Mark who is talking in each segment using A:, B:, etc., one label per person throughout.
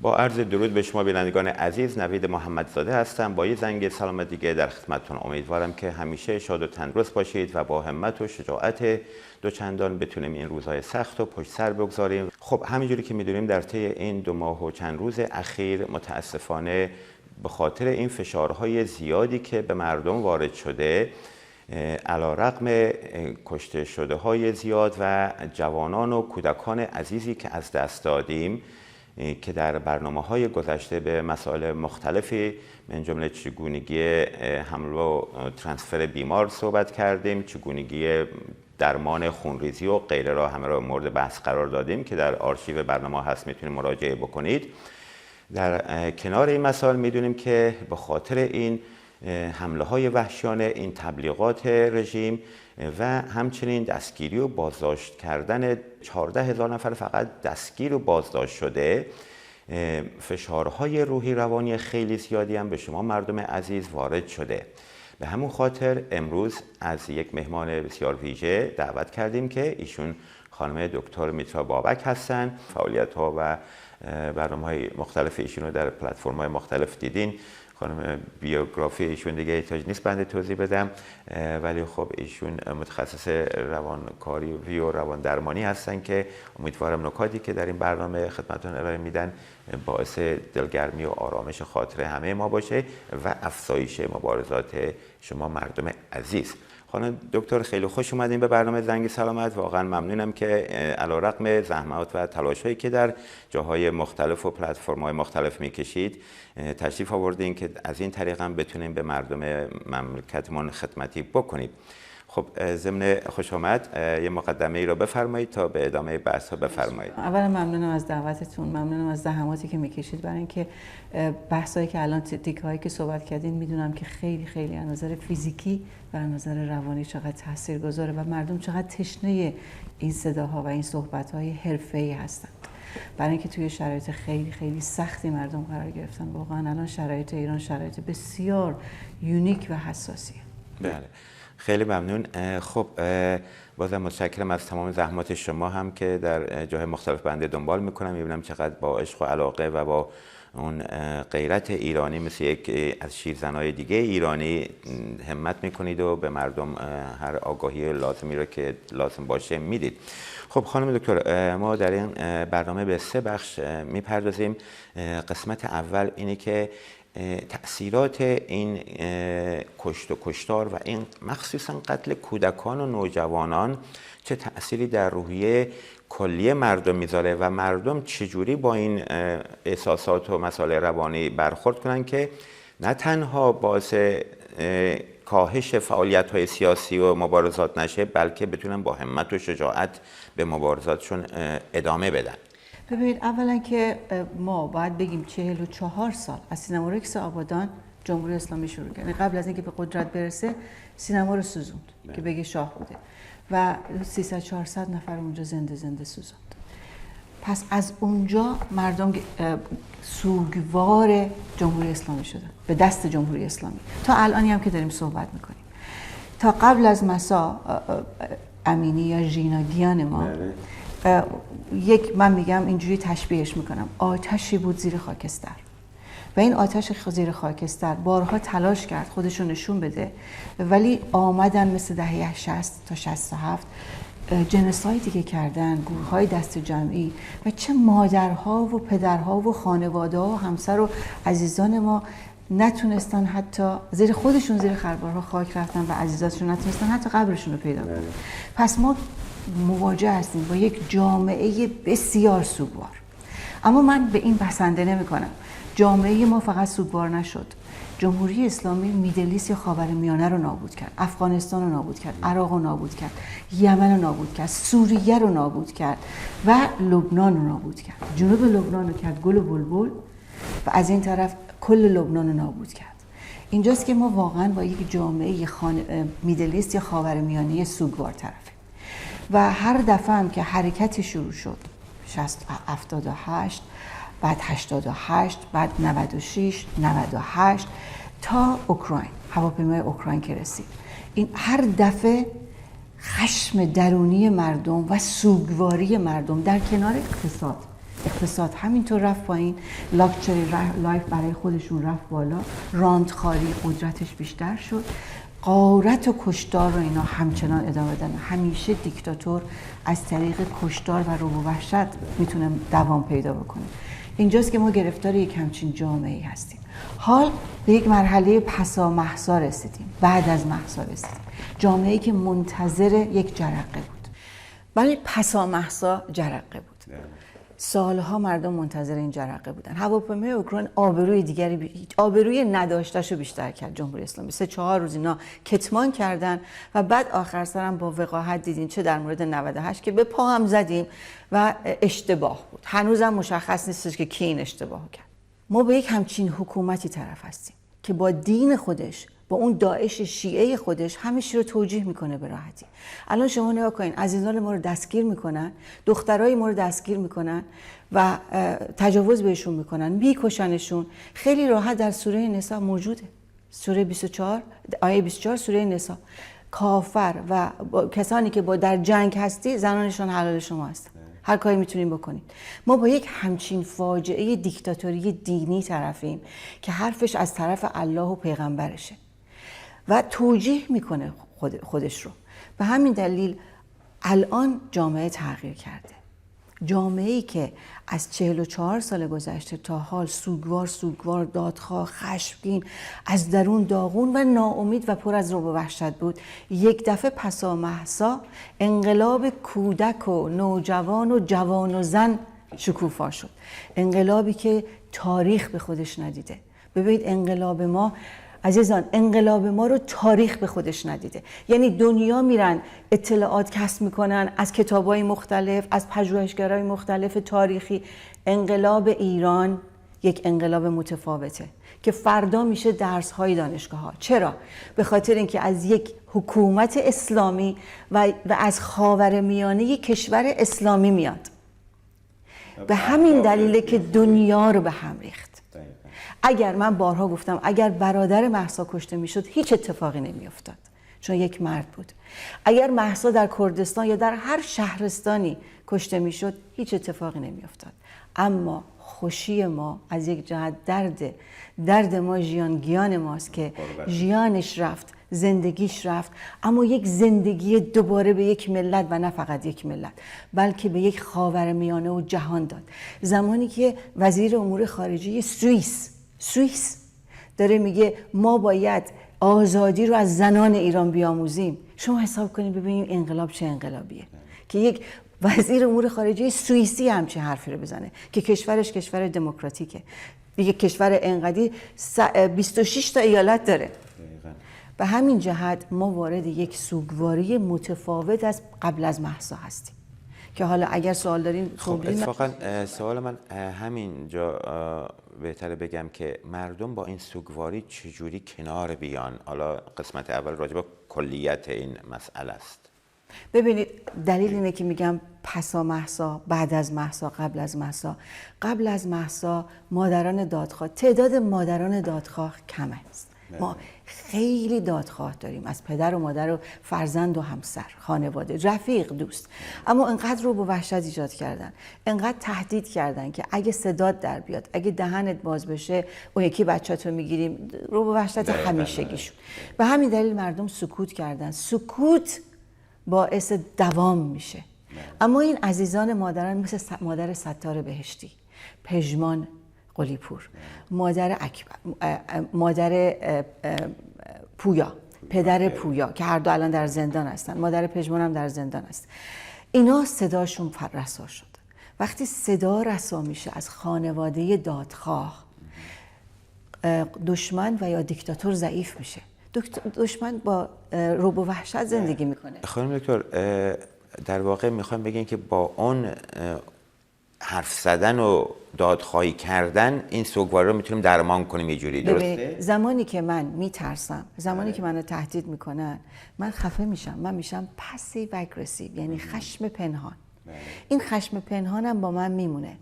A: با عرض درود به شما بینندگان عزیز، نوید محمدزاده هستم با یه زنگ سلام دیگه در خدمتتون. امیدوارم که همیشه شاد و تندرست باشید و با همت و شجاعت دوچندان بتونیم این روزهای سخت و پشت سر بگذاریم. خب همینجوری که میدونیم در طی این 2 ماه و چند روز اخیر متاسفانه به خاطر این فشارهای زیادی که به مردم وارد شده، علیرغم کشته شده های زیاد و جوانان و کودکان عزیزی که از دست دادیم که در برنامه‌های گذشته به مسائل مختلفی من جمله چگونگی حمل و ترانسفر بیمار صحبت کردیم، چگونگی درمان خونریزی و غیره را همه را مورد بحث قرار دادیم که در آرشیو برنامه هست، میتونید مراجعه بکنید. در کنار این مسائل میدونیم که به خاطر این حمله های وحشیانه، این تبلیغات رژیم و همچنین دستگیری و بازداشت کردن 14,000 نفر فقط دستگیر و بازداشت شده، فشارهای روحی روانی خیلی زیادی هم به شما مردم عزیز وارد شده. به همون خاطر امروز از یک مهمان بسیار ویژه دعوت کردیم که ایشون خانم دکتر میترا بابک هستن. فعالیت‌ها و برنامه‌های مختلف ایشون رو در پلتفرم‌های مختلف دیدین. خانم بیوگرافی ایشون دیگه احتیاج نیست بنده توضیح بدم، ولی خب ایشون متخصص روانکاوی و روان درمانی هستن که امیدوارم نکاتی که در این برنامه خدمتتون ارائه میدن باعث دلگرمی و آرامش خاطر همه ما باشه و افزایش مبارزات شما مردم عزیز. خانم دکتر خیلی خوش اومدین به برنامه زنگ سلامت. واقعا ممنونم که علیرغم زحمات و تلاش‌هایی که در جاهای مختلف و پلتفرم‌های مختلف میکشید تشریف آوردین که از این طریق هم بتونیم به مردم مملکتمون خدمتی بکنید. خب ضمن خوش آمد یه مقدمه ای رو بفرمایید تا به ادامه بحث ها بفرمایید.
B: اولا ممنونم از دعوتتون، ممنونم از زحماتی که میکشید برای اینکه بحثایی که الان تیکه‌هایی که صحبت کردین میدونم که خیلی خیلی از نظر فیزیکی و از نظر روانی چقدر تاثیرگذاره و مردم چقدر تشنه این صداها و این صحبت‌های حرفه‌ای هستند. برای اینکه توی شرایط خیلی خیلی سختی مردم قرار گرفتن. واقعا الان شرایط ایران شرایط بسیار یونیک و حساسیه.
A: بله. خیلی ممنون. خب بازم متشکرم از تمام زحمات شما هم که در جاهای مختلف بنده دنبال میکنم. میبینم چقدر با عشق و علاقه و با اون غیرت ایرانی مثل یک از شیرزنای دیگه ایرانی همت میکنید و به مردم هر آگاهی لازمی رو که لازم باشه میدید. خب خانم دکتر، ما در این برنامه به 3 بخش میپردازیم. قسمت اول اینه که تأثیرات این کشت و کشتار و این مخصوصا قتل کودکان و نوجوانان چه تأثیری در روحیه کلی مردم میذاره و مردم چجوری با این احساسات و مسائل روانی برخورد کنن که نه تنها باعث کاهش فعالیت‌های سیاسی و مبارزات نشه، بلکه بتونن با همت و شجاعت به مبارزاتشون ادامه بدن.
B: ببینید اولا که ما باید بگیم 44 سال از سینما رکس آبادان جمهوری اسلامی شروع کرد. یعنی قبل از اینکه به قدرت برسه سینما رو سوزوند که بگه شاه بوده و 300-400 نفر اونجا زنده سوزوند. پس از اونجا مردم سوگوار جمهوری اسلامی شدن به دست جمهوری اسلامی تا الانی هم که داریم صحبت میکنیم. تا قبل از مسا امینی یا ژیناگیان ما من میگم اینجوری تشبیهش میکنم، آتشی بود زیر خاکستر و این آتش زیر خاکستر بارها تلاش کرد خودشون نشون بده، ولی آمدن مثل دهه 60 تا 67 جنسایدی که کردن، گروه‌های دست جمعی و چه مادرها و پدرها و خانواده‌ها و همسر و عزیزان ما نتونستن حتی زیر خودشون زیر خربارها خاک رفتن و عزیزاتشون نتونستن حتی قبرشون رو پیدا کنن. پس ما مواجه هستیم با یک جامعه بسیار سوگوار. اما من به این بسنده نمی کنم. جامعه ما فقط سوگوار نشد. جمهوری اسلامی میدلیست یا خاورمیانه رو نابود کرد، افغانستان رو نابود کرد، عراق رو نابود کرد، یمن رو نابود کرد، سوریه رو نابود کرد و لبنان رو نابود کرد. جنوب لبنان رو کرد گل و بلبل و از این طرف کل لبنان رو نابود کرد. اینجاست که ما واقعا با یک جامعه میدلیست یا خاورمیانه سوگوار طرفیم. و هر دفعه هم که حرکتی شروع شد 78 بعد 88 بعد 96 98 تا اوکراین، هواپیمای اوکراین که رسید، این هر دفعه خشم درونی مردم و سوگواری مردم در کنار اقتصاد اقتصاد همینطور رفت پایین، لاکچری لایف برای خودشون رفت بالا، راندخاری قدرتش بیشتر شد، غارت و کشتار رو اینا همچنان ادامه دادن. همیشه دیکتاتور از طریق کشتار و رعب و وحشت میتونه دوام پیدا بکنه. اینجاست که ما گرفتار یک همچین جامعه‌ای هستیم. حال به یک مرحله پسا مهسا رسیدیم، بعد از مهسا رسیدیم، جامعه‌ای که منتظر یک جرقه بود. ولی پسا مهسا جرقه بود. سالها مردم منتظر این جرقه بودن. هواپیمای اوکراین آبروی نداشتهشو بیشتر کرد جمهوری اسلامی. 3-4 روز اینا کتمان کردن و بعد آخر سرم با وقاحت دیدین چه در مورد 98 که به پا هم زدیم و اشتباه بود. هنوزم مشخص نیستش که کی این اشتباهو کرد. ما به یک همچین حکومتی طرف هستیم که با دین خودش، با اون داعش شیعه خودش همه چی رو توجیه میکنه به راحتی. الان شما نگاه کنین، عزیزان ما رو دستگیر میکنن، دخترای ما رو دستگیر میکنن و تجاوز بهشون میکنن، میکشنشون. خیلی راحت در سوره نساء موجوده. سوره 24 آیه 24 سوره نساء، کافر و کسانی که با در جنگ هستی زنانشون حلال شما هستن، هر کاری میتونیم بکنید. ما با یک همچین فاجعه دیکتاتوری دینی طرفیم که حرفش از طرف الله و پیغمبرشه و توجیه میکنه خودش رو. به همین دلیل الان جامعه تغییر کرده. جامعه‌ای که از 44 سال گذشته تا حال سوگوار، دادخواه، خشمگین، از درون داغون و ناامید و پر از رعب و وحشت بود، یک دفعه پسا مهسا انقلاب کودک و نوجوان و جوان و زن شکوفا شد. انقلابی که تاریخ به خودش ندیده. ببینید انقلاب ما عزیزان، انقلاب ما رو تاریخ به خودش ندیده. یعنی دنیا میرن اطلاعات کسب میکنن از کتابای مختلف، از پژوهشگرای مختلف تاریخی. انقلاب ایران یک انقلاب متفاوته که فردا میشه درس‌های دانشگاه‌ها. چرا؟ به خاطر اینکه از یک حکومت اسلامی و از خاورمیانه یک کشور اسلامی میاد. به همین دلیله که دنیا رو به هم ریخت. اگر من بارها گفتم اگر برادر مهسا کشته میشد هیچ اتفاقی نمیافتاد، چون یک مرد بود. اگر مهسا در کردستان یا در هر شهرستانی کشته میشد هیچ اتفاقی نمیافتاد. اما خوشی ما از یک جهت درد ما ژیان ماست که ژیانش رفت، زندگیش رفت، اما یک زندگی دوباره به یک ملت و نه فقط یک ملت بلکه به یک خاورمیانه و جهان داد. زمانی که وزیر امور خارجه سوئیس داره میگه ما باید آزادی رو از زنان ایران بیاموزیم، شما حساب کنید ببینید انقلاب چه انقلابیه که یک وزیر امور خارجه سوئیسی همچین حرفی رو بزنه که کشورش کشور دموکراتیکه، یک کشور انقدی 26 تا ایالت داره. به همین جهت ما وارد یک سوگواری متفاوت از قبل از مهسا هستیم که حالا اگر سوال دارین
A: خب اتفاقا سوال من همینجا بهتره بگم که مردم با این سوگواری چجوری کنار بیان. حالا قسمت اول راجع به کلیت این مسئله است.
B: ببینید دلیل اینه که میگم پسا مهسا، بعد از مهسا، قبل از مهسا. قبل از مهسا مادران دادخواه، تعداد مادران دادخواه کم است. ما خیلی دادخواه داریم از پدر و مادر و فرزند و همسر، خانواده، رفیق، دوست. اما انقدر رو به وحشت ایجاد کردن، انقدر تهدید کردن که اگه صدات در بیاد، اگه دهنت باز بشه اون یکی بچه‌تو میگیریم، رو به وحشت همیشگی شد. به همین دلیل مردم سکوت کردن. سکوت باعث دوام میشه. اما این عزیزان مادران مثل مادر ستار بهشتی، پژمان قلی‌پور، مادر پویا، پدر پویا که هر دو الان در زندان هستن، مادر پژمان هم در زندان است. اینا صداشون رسا شد. وقتی صدا رسا میشه از خانواده دادخواه، دشمن و یا دیکتاتور ضعیف میشه. دشمن با رعب و وحشت زندگی میکنه.
A: خانم دکتر در واقع میخوام بگین که با اون حرف زدن و دادخواهی کردن این سوگواری رو میتونیم درمان کنیم یه جوری، درسته؟
B: زمانی که من میترسم، زمانی که منو تهدید میکنن، من خفه میشم، من میشم پسیو اگریسیو، یعنی خشم پنهان. این خشم پنهانم با من میمونه.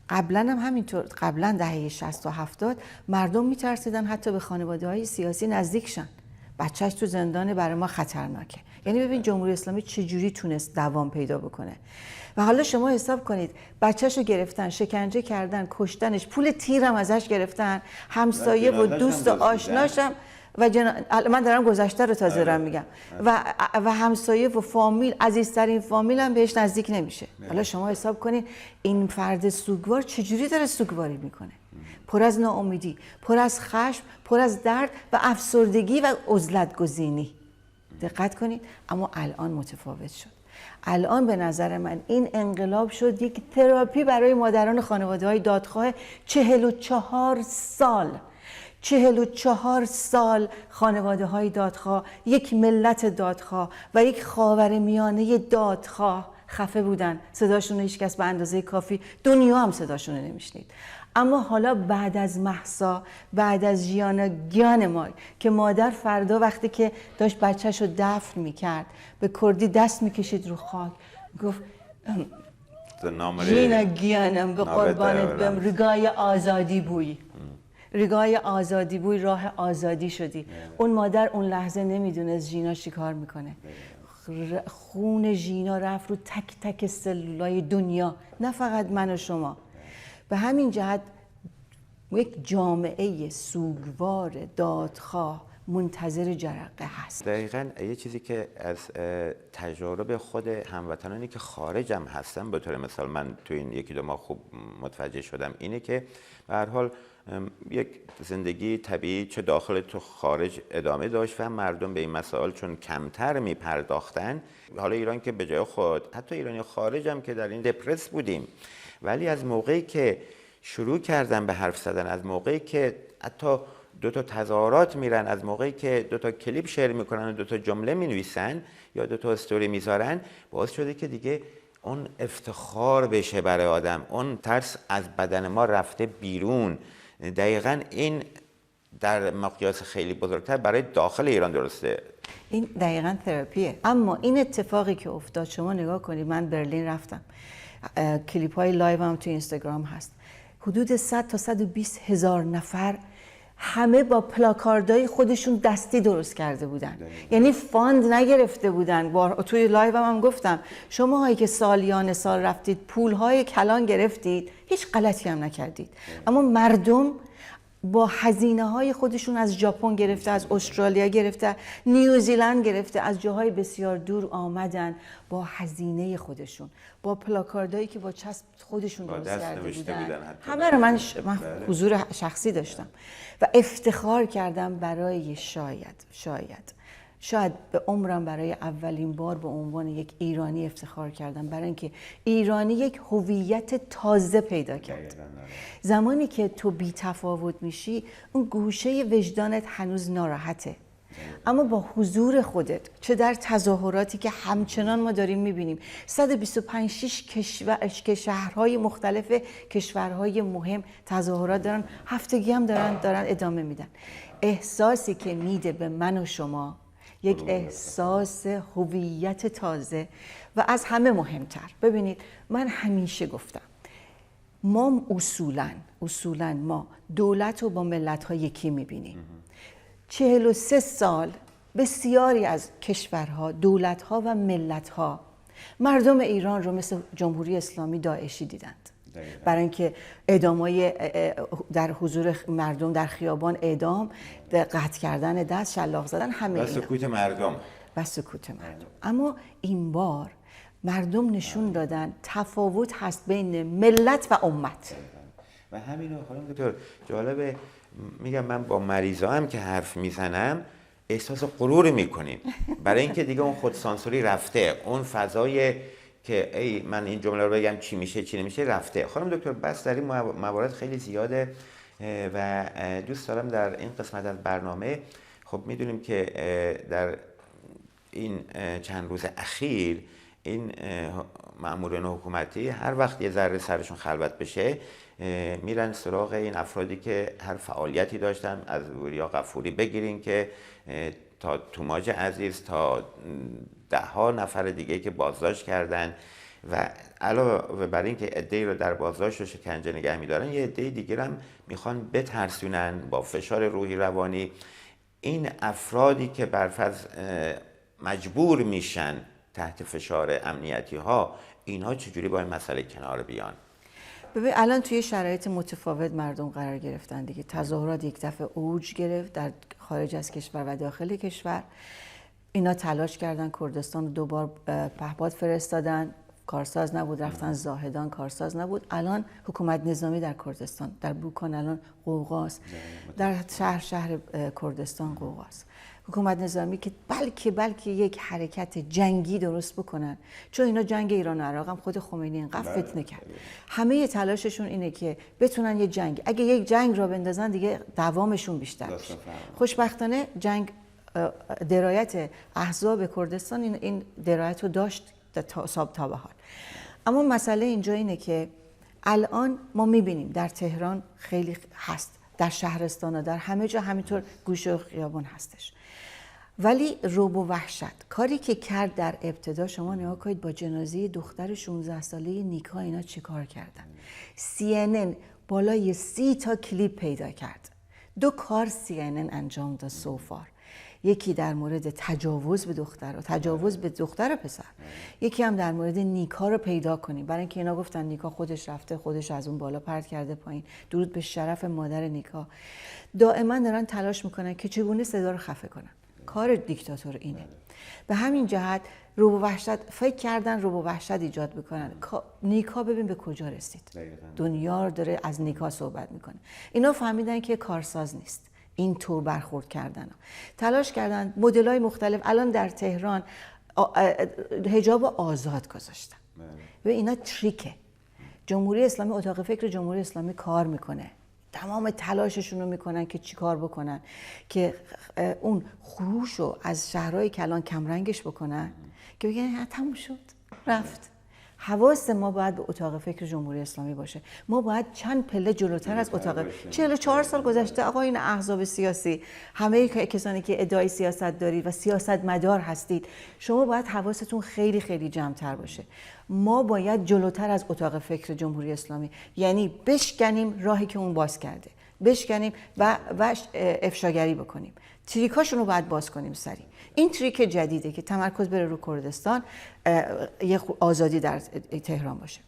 B: قبلا هم همینطور، قبلا دهه 60 و 70 مردم میترسیدن حتی به خانواده‌های سیاسی نزدیک شن. بچهش تو زندانه، برای ما خطرناکه. یعنی ببین جمهوری اسلامی چجوری تونست دوام پیدا بکنه. و حالا شما حساب کنید بچه‌شو گرفتن، شکنجه کردن، کشتنش، پول تیرم ازش گرفتن، همسایه و دوست و آشناشم من دارم گذشته رو تازه دارم میگم و همسایه و فامیل، عزیزترین فامیل هم بهش نزدیک نمیشه. حالا شما حساب کنید این فرد سوگوار چجوری داره سوگواری میکنه، پر از ناامیدی، پر از خشم، پر از درد و افسردگی و عزلت گزینی. دقت کنید. اما الان متفاوت شد. الان به نظر من این انقلاب شد یک تراپی برای مادران خانواده‌های دادخواه 44 سال. 44 سال خانواده‌های دادخواه، یک ملت دادخواه و یک خاورمیانه دادخواه خفه بودن. صداشون رو هیچ کس به اندازه کافی، دنیا هم صداشون رو نمیشنید. اما حالا بعد از مهسا، بعد از ژیانا گیانمای که مادر فردا وقتی که داشت بچه‌شو دفن میکرد به کردی دست میکشید رو خاک، گفت ژیانا گیانم به قربانت بم، رگای آزادی بوی، رگای آزادی بوی، راه آزادی شدی. اون مادر اون لحظه نمیدونست ژینا چی کار میکنه. خون ژینا رفت رو تک تک سلولای دنیا، نه فقط من و شما. به همین جهت یک جامعه سوگوار دادخواه منتظر جرقه هست.
A: دقیقاً یه چیزی که از تجارب خود هموطنانی که خارجم هستن، به طور مثال من تو این یکی دو ماه خوب متوجه شدم، اینه که به هر حال یک زندگی طبیعی چه داخل تو خارج ادامه داشت و مردم به این مسائل چون کمتر میپرداختن. حالا ایران که به جای خود، حتی ایرانی خارج هم که در این دپرس بودیم، ولی از موقعی که شروع کردن به حرف زدن، از موقعی که حتی دو تا تظاهرات میرن، از موقعی که دو تا کلیپ شیر میکنن و دو تا جمله مینویسن یا دو تا استوری میذارن، باعث شده که دیگه اون افتخار بشه برای آدم، اون ترس از بدن ما رفته بیرون. دقیقاً این در مقیاس خیلی بزرگتر برای داخل ایران درسته.
B: این دقیقاً تراپیه. اما این اتفاقی که افتاد، شما نگاه کنید، من برلین رفتم، کلیپ های لایو هم تو اینستاگرام هست، حدود 100 تا 120 هزار نفر همه با پلاکاردهای خودشون دستی درست کرده بودن. یعنی فاند نگرفته بودن. توی لایو هم گفتم شما هایی که سالیان سال رفتید پول های کلان گرفتید، هیچ غلطی هم نکردید. اما مردم با هزینه های خودشون از ژاپن گرفته، از استرالیا گرفته، نیوزیلند گرفته، از جاهای بسیار دور آمدن با هزینه خودشون، با پلاکاردهایی که با چسب خودشون درست کرده بودن. همه رو من حضور شخصی داشتم و افتخار کردم برای شاید به عمرم برای اولین بار به عنوان یک ایرانی افتخار کردم، برای اینکه ایرانی یک هویت تازه پیدا کرد. زمانی که تو بی تفاوت میشی، اون گوشه وجدانت هنوز ناراحته، اما با حضور خودت، چه در تظاهراتی که همچنان ما داریم میبینیم، 125 که شهرهای مختلف کشورهای مهم تظاهرات دارن، هفتگی هم دارن ادامه میدن. احساسی که میده به من و شما یک احساس هویت تازه و از همه مهمتر. ببینید من همیشه گفتم ما اصولاً ما دولت رو با ملت‌ها یکی می‌بینیم. 43 سال بسیاری از کشورها، دولت‌ها و ملت‌ها مردم ایران رو مثل جمهوری اسلامی داعشی دیدند. برای اینکه اعدامای در حضور مردم در خیابان، اعدام، قطع کردن دست، شلاق زدن، همه اینا. و سکوت مردم. اما این بار مردم نشون دادن تفاوت هست بین ملت و امت.
A: و همینو خانم دکتر جالبه، میگم من با مریضا هم که حرف میزنم احساس غرور میکنیم، برای اینکه دیگه اون خودسانسوری رفته، اون فضای که ای من این جمله رو بگم چی میشه چی نمیشه رفته. خانم دکتر بس در این موارد خیلی زیاده و دوست دارم در این قسمت از برنامه، خب میدونیم که در این چند روز اخیر این مامورین حکومتی هر وقت یه ذره سرشون خلوت بشه میرن سراغ این افرادی که هر فعالیتی داشتن، از وریا غفوری بگیرین که تا توماج عزیز تا 10 نفر دیگه که بازداشت کردن و علاوه بر این که عده‌ای رو در بازداشت و شکنجه نگه می‌دارن، یه عده دیگه هم میخوان بترسونن با فشار روحی روانی. این افرادی که برفرض مجبور میشن تحت فشار امنیتی ها، اینها چجوری با این مسئله کنار بیان؟
B: ببین الان توی شرایط متفاوت مردم قرار گرفتن دیگه. تظاهرات یک دفعه اوج گرفت در خارج از کشور و داخل کشور. اینا تلاش کردن کردستان رو 2 بار پهپاد فرستادن، کارساز نبود، رفتن زاهدان، کارساز نبود. الان حکومت نظامی در کردستان، در بوکان الان قوقاست، در شهر کردستان قوقاست. حکومت نظامی که بلکه یک حرکت جنگی درست بکنن، چون اینا جنگ ایران و عراق هم خود خمینی اینقدر فتنه کرد. همه تلاششون اینه که بتونن یه جنگ، اگه یک جنگ را بندازن دیگه دوامشون بیشتر بشه. خوشبختانه جنگ درایت احزاب کردستان این درایت رو داشت تا به حال. اما مسئله اینجا اینه که الان ما میبینیم در تهران خیلی هست، در شهرستان ها، در همه جا همینطور گوشه و خیابان هستش. ولی رعب و وحشت کاری که کرد در ابتدا، شما نگاه کنید با جنازه دختر 16 ساله نیکا اینا چی کار کردن. CNN بالای 30 تا کلیپ پیدا کرد. 2 کار CNN انجام داد سوفار. یکی در مورد تجاوز به دختر و تجاوز به دختر پسر، یکی هم در مورد نیکا رو پیدا کنیم، برای اینکه اینا گفتن نیکا خودش رفته، خودش از اون بالا پرت کرده پایین. درود به شرف مادر نیکا. دائما دارن تلاش میکنن که چگونه صدا رو خفه کنن. کار دیکتاتور اینه. به همین جهت رعب و وحشت فکر کردن، رعب و وحشت ایجاد بکنن. نیکا ببین به کجا رسید. دنیا داره از نیکا صحبت میکنه. اینا فهمیدن که کارساز نیست. این طور برخورد کردن، تلاش کردن مدل‌های مختلف. الان در تهران حجاب آزاد گذاشتن. و اینا تریکه. جمهوری اسلامی، اتاق فکر جمهوری اسلامی کار میکنه، تمام تلاششون رو میکنن که چی کار بکنن که اون خروش رو از شهرهای کلان کمرنگش بکنن که بگن تموم شد رفت. حواس ما باید به اتاق فکر جمهوری اسلامی باشه. ما باید چند پله جلوتر از اتاق 44 سال گذشته آقا این احزاب سیاسی، همه کسانی که ادعای سیاست دارید و سیاستمدار هستید، شما باید حواستون خیلی خیلی جمع‌تر باشه. ما باید جلوتر از اتاق فکر جمهوری اسلامی، یعنی بشکنیم راهی که اون باز کرده، بشکنیم و افشاگری بکنیم. تریکاشون رو باید باز کنیم سریع. این تریک جدیده که تمرکز بره رو کردستان، یه آزادی در تهران باشه.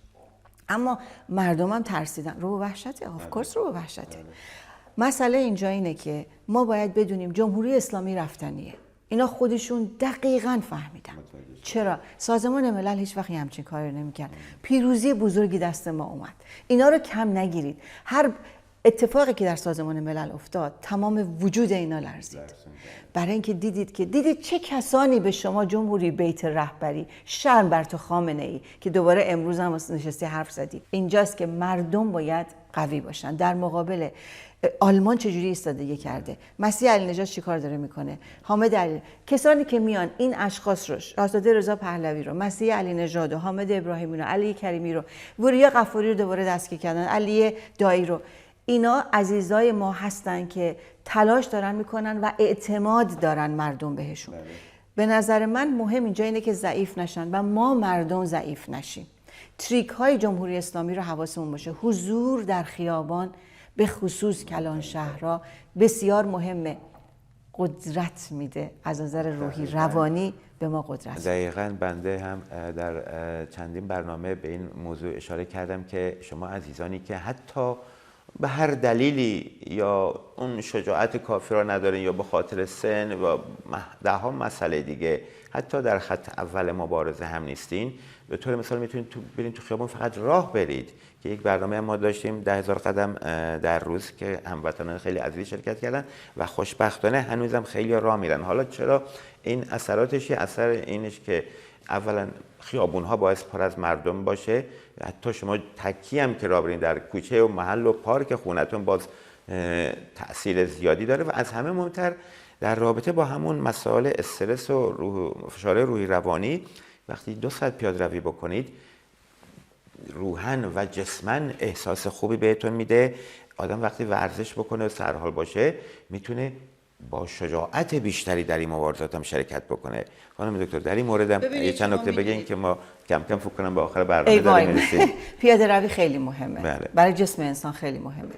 B: اما مردم هم ترسیدن. رو وحشته، آف کورس رو وحشته. مسئله اینجا اینه که ما باید بدونیم جمهوری اسلامی رفتنیه. اینا خودشون دقیقاً فهمیدن. چرا؟ سازمان ملل هیچ وقت همچین کاری نمی‌کرد. پیروزی بزرگی دست ما اومد. اینا رو کم نگیرید. هر اتفاقی که در سازمان ملل افتاد تمام وجود اینا لرزید، برای اینکه دیدید چه کسانی به شما جمهوری بیت رهبری، شرم بر تو خامنه ای که دوباره امروز هم نشستی حرف زدی. اینجاست که مردم باید قوی باشن. در مقابل آلمان چجوری ایستادگی کرده، مسیح علی نژاد چیکار داره میکنه، حامد علی، کسانی که میان این اشخاص رو، شاهزاده رضا پهلوی رو، مسیح علی نژاد و حامد ابراهیمی رو، علی کریمی رو، وریا غفوری رو دوباره دستگیر کردن، علی دایی رو، اینا عزیزای ما هستن که تلاش دارن میکنن و اعتماد دارن مردم بهشون. به نظر من مهم اینجا اینه که ضعیف نشن و ما مردم ضعیف نشیم. تریک های جمهوری اسلامی رو حواسمون باشه. حضور در خیابان به خصوص کلان شهرها بسیار مهمه. قدرت میده، از نظر روحی روانی به ما قدرت.
A: دقیقاً بنده هم در چندین برنامه به این موضوع اشاره کردم که شما عزیزانی که حتی به هر دلیلی یا اون شجاعت کافی را ندارین یا به خاطر سن و ده ها مسئله دیگه حتی در خط اول مبارزه هم نیستین، به طور مثال میتونید برین تو خیابون فقط راه برید که یک برنامه ما داشتیم 10,000 قدم در روز که هموطنان خیلی عزیز شرکت کردن و خوشبختانه هنوزم خیلی راه میرن. حالا چرا این اثراتش، اثر اینش که اولا خیابون ها باعث پر از مردم باشه، حتی شما تکی هم که راه برین در کوچه و محل و پارک خونتون باز تأثیر زیادی داره و از همه مهمتر در رابطه با همون مسائل استرس و فشار روحی روانی، وقتی 2 ساعت پیاده روی بکنید روحاً و جسماً احساس خوبی بهتون میده. آدم وقتی ورزش بکنه و سرحال باشه میتونه با شجاعت بیشتری در این مبارزات هم شرکت بکنه. خانم دکتر در این مورد هم یه چند نکته بگین که ما کم کم فکر کنم به آخر برنامه داریم میرسیم.
B: پیاده روی خیلی مهمه.
A: بله.
B: برای جسم انسان خیلی مهمه.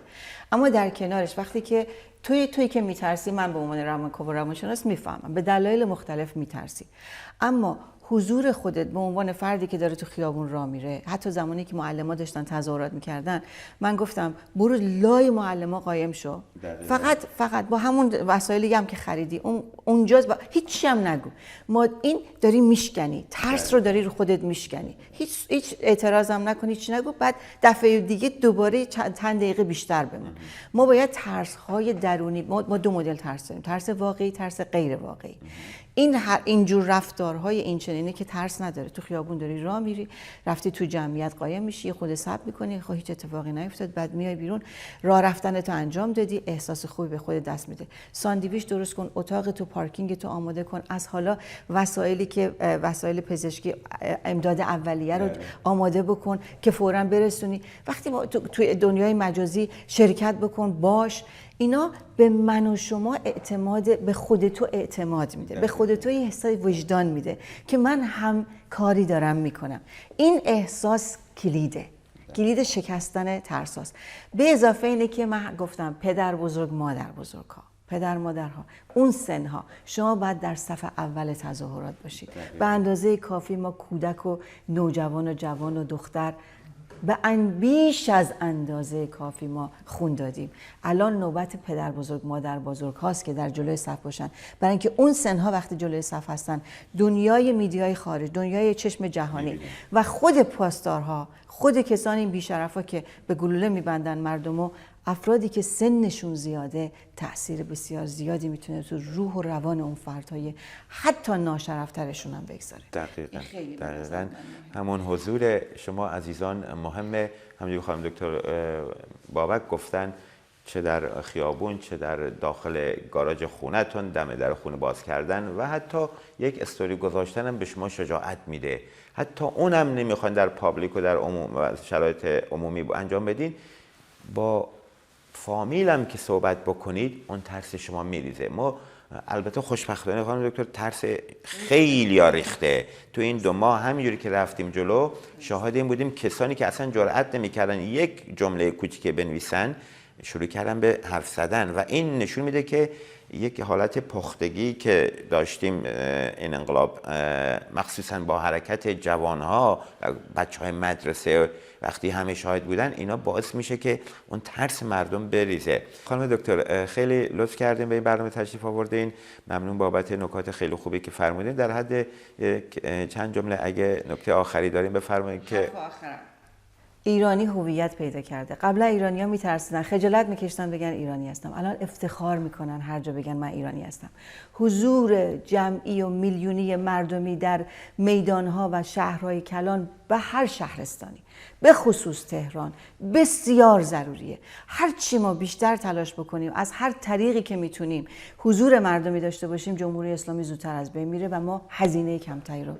B: اما در کنارش وقتی که توی که میترسی، من به عنوان روانشناس میفهمم به دلایل مختلف میترسی، اما حضور خودت به عنوان فردی که داره تو خیابون راه میره، حتی زمانی که معلم‌ها داشتن تظاهرات میکردن، من گفتم برو لای معلم‌ها قایم شو، فقط با همون وسایلی هم که خریدی اونجاست، هیچی هم نگو. ما این داری میشکنی، ترس رو داری رو خودت میشکنی، هیچ اعتراض هم نکن، هیچ نگو، بعد دفعه دیگه دوباره چند دقیقه بیشتر بمون. ما باید ترس‌های درونی، ما دو مدل ترس داریم، ترس واقعی، ترس غیر واقعی. اینجور رفتارهای این چنینه که ترس نداره. تو خیابون داری راه میری، رفتی تو جمعیت قایم میشی، یه خود صبر میکنی، خب هیچ اتفاقی نیفتاد، بعد میای بیرون، راه رفتن تو انجام دادی، احساس خوبی به خودت دست میده. ساندویچ درست کن، اتاق تو، پارکینگ تو آماده کن، از حالا وسایلی که وسایل پزشکی امداد اولیه رو آماده بکن که فوراً برسونی. وقتی تو دنیای مجازی شرکت بکن، باش. اینا به من و شما اعتماد، به خود تو اعتماد میده، به خود تو یه احساس وجدان میده که من هم کاری دارم میکنم. این احساس کلید شکستن ترساست. به اضافه اینه که من گفتم پدر بزرگ، مادر بزرگ ها، پدر مادرها، اون سنها، شما باید در صف اول تظاهرات باشید. به اندازه کافی ما کودک و نوجوان و جوان و دختر بیش از اندازه کافی ما خون دادیم. الان نوبت پدر بزرگ، مادر بزرگ هاست که در جلوی صف باشن، برای اینکه اون سنها وقتی جلوی صف هستن، دنیای میدیای خارج، دنیای چشم جهانی و خود پاسدارها، خود کسان این بیشرفا که به گلوله میبندن مردمو، افرادی که سنشون زیاده، تأثیر بسیار زیادی میتونه تو روح و روان اون فردهای حتی ناشرفترشون هم بگذاره.
A: دقیقاً همون حضور شما عزیزان مهمه. همونجوری خانم دکتر بابک گفتن، چه در خیابون، چه در داخل گاراژ خونه‌تون، دم در خونه باز کردن و حتی یک استوری گذاشتن هم به شما شجاعت میده. حتی اونم نمیخواین در پابلیک و در شرایط عمومی انجام بدین. با فامیلم که صحبت بکنید، اون ترس شما میریزه. ما البته خوشبختانه خانم دکتر ترس خیلی ریخته. تو این 2 ماه همینجوری که رفتیم جلو، شاهد این بودیم کسانی که اصلا جرئت نمی‌کردن یک جمله کوچیک بنویسن، شروع کردن به حرف زدن و این نشون میده که یک حالت پختگی که داشتیم این انقلاب، مخصوصا با حرکت جوانها و بچهای مدرسه، وقتی همه شاهد بودن، اینا باعث میشه که اون ترس مردم بریزه. خانم دکتر خیلی لطف کردین به این برنامه تشریف آوردین. ممنون بابت نکات خیلی خوبی که فرمودین. در حد چند جمله اگه نکته آخری دارین بفرمایید. که
B: ایرانی هویت پیدا کرده. قبلا ایرانی‌ها میترسیدن، خجالت میکشیدن بگن ایرانی هستم. الان افتخار میکنن هر جا بگن من ایرانی هستم. حضور جمعی و میلیونی مردمی در میدانها و شهرهای کلان و هر شهرستانی، به خصوص تهران، بسیار ضروریه. هر چی ما بیشتر تلاش بکنیم، از هر طریقی که میتونیم حضور مردمی داشته باشیم، جمهوری اسلامی زودتر از بین میره و ما هزینه کمتری رو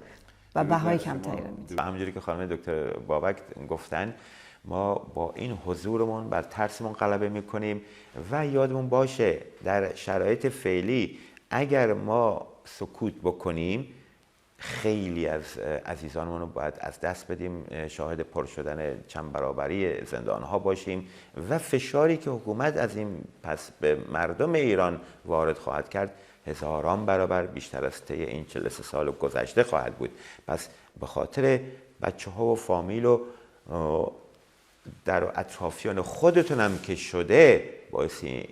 B: و بهای کمتری رو میدیم.
A: همونجوری که خانم دکتر بابک گفتن، ما با این حضورمون بر ترسمون غلبه میکنیم و یادمون باشه در شرایط فعلی اگر ما سکوت بکنیم، خیلی از عزیزانمون رو باید از دست بدیم، شاهد پر شدن چند برابری زندانها باشیم و فشاری که حکومت از این پس به مردم ایران وارد خواهد کرد هزاران برابر بیشتر از طی این 43 سال گذشته خواهد بود. پس به خاطر بچه ها و فامیل و در اطرافیان خودتون هم که شده، بایستی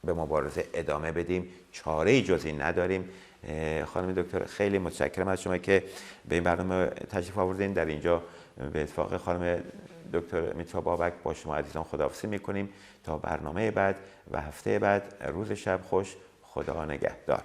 A: به مبارزه ادامه بدیم، چاره‌ای جز این نداریم. خانم دکتر خیلی متشکرم از شما که به این برنامه تشریف آوردین. در اینجا به اتفاق خانم دکتر میترا بابک با شما عزیزان خداحافظی میکنیم تا برنامه بعد و هفته بعد. روز شب خوش، خدا نگهدار.